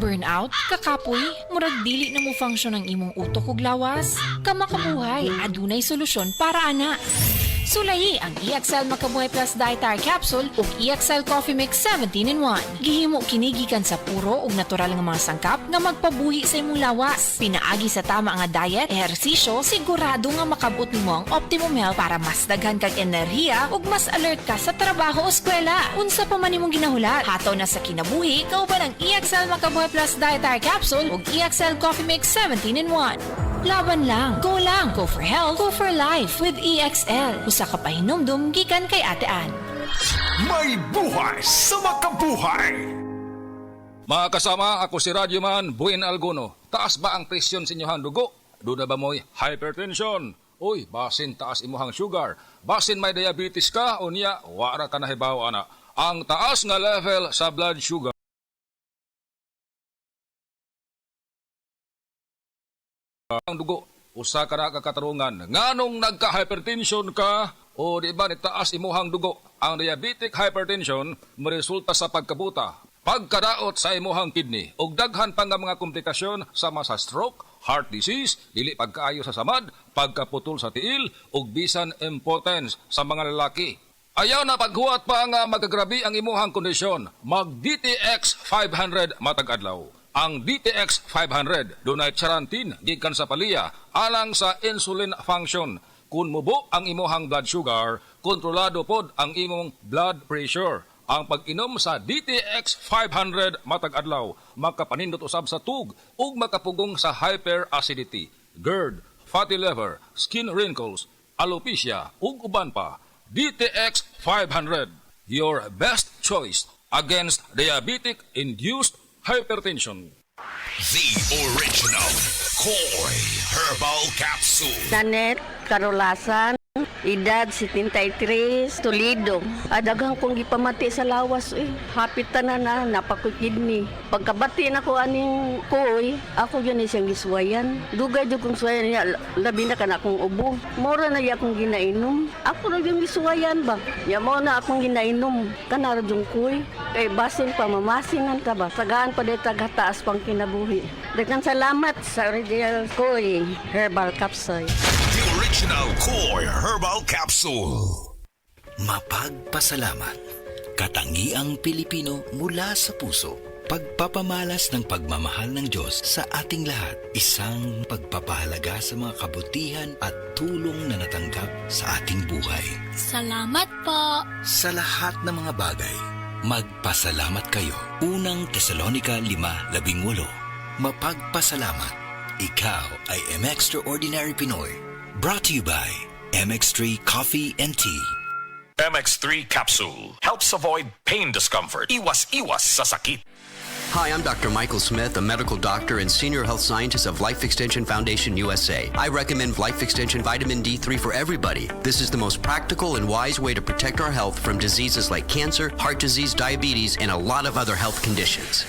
Burnout, kakapoy, murag dili na mo function ang imong utok ug lawas. Kamakabuhay, adunay solusyon para ana. Sulayi ang EXL Makabuhay Plus Dietary Capsule ug EXL Coffee Mix 17-in-1. Gihimo kini gikan sa puro ug natural nga mga sangkap nga magpabuhi sa imong lawas. Pinaagi sa tama nga diet, ehersisyo, sigurado nga makabot nimo ang optimum health para mas daghan kag enerhiya ug mas alert ka sa trabaho o eskwela. Unsa pa man imong ginahulat, hataw na sa kinabuhi, kauban ang EXL Makabuhay Plus Dietary Capsule ug EXL Coffee Mix 17-in-1. Laban lang. Go for health, go for life with EXL. Usa ka pahinumdum gikan kay Ate Ann. May buhay sa makabuhay! Mga kasama, ako si Radyoman Buin Alguno. Taas ba ang presyon sa inyong dugo? Doon na ba mo'y hypertension? Uy, basin taas imuhang sugar. Basin may diabetes ka o niya, wara ka nahibaw ana. Ang taas nga level sa blood sugar ang dugo, usa ka na kakatarungan. Nganong nagka-hypertension ka o di ba nitaas imuhang dugo? Ang diabetic hypertension maresulta sa pagkabuta, pagkadaot sa imuhang kidney ug daghan pa nga mga komplikasyon sama sa stroke, heart disease, dili pagkaayo sa samad, pagkaputol sa tiil ug bisan impotence sa mga lalaki. Ayaw na paghuwat pa nga magagrabi ang imuhang kondisyon. Mag DTX 500 matag adlaw. Ang DTX 500 dunay charantin gikan sa palya alang sa insulin function. Kung mubo ang imuhang blood sugar, kontrolado pod ang imong blood pressure. Ang pag-inom sa DTX 500 matag adlaw makapanindot usab sa tug ug makapugong sa hyperacidity, GERD, fatty liver, skin wrinkles, alopecia ug uban pa. DTX 500, your best choice against diabetic-induced hypertension. The original Koi Herbal Capsule. Nanet Karolasan, edad 73, Toledo. Daghang kong gipamati sa lawas hapit tanan na napakukidney. Pagkabati na ko aning koy, ako yun siyang giswayan. Dugay jud kong suwayan niya, labi na kana akong ubo. Mora na iya akong ginainom. Ako ra yung giswayan ba? Ya mo na akong ginainom. Kana ra yung koy. Kay basin pa mamasingan ka ba? Sagaan pa dito taas pang kinabuhi. Daghang salamat sa original koy Herbal Capsule. The original Koi Herbal Capsule. Mapagpasalamat. Katangiang Pilipino mula sa puso. Pagpapamalas ng pagmamahal ng Diyos sa ating lahat. Isang pagpapahalaga sa mga kabutihan at tulong na natanggap sa ating buhay. Salamat po. Sa lahat ng mga bagay, magpasalamat kayo. Unang Tesalonica 5:18. Mapagpasalamat. Ikaw ay M-Extraordinary Pinoy. Brought to you by MX3 Coffee and Tea. MX3 Capsule helps avoid pain discomfort. Iwas sa sakit. Hi, I'm Dr. Michael Smith, a medical doctor and senior health scientist of Life Extension Foundation USA. I recommend Life Extension Vitamin D3 for everybody. This is the most practical and wise way to protect our health from diseases like cancer, heart disease, diabetes, and a lot of other health conditions.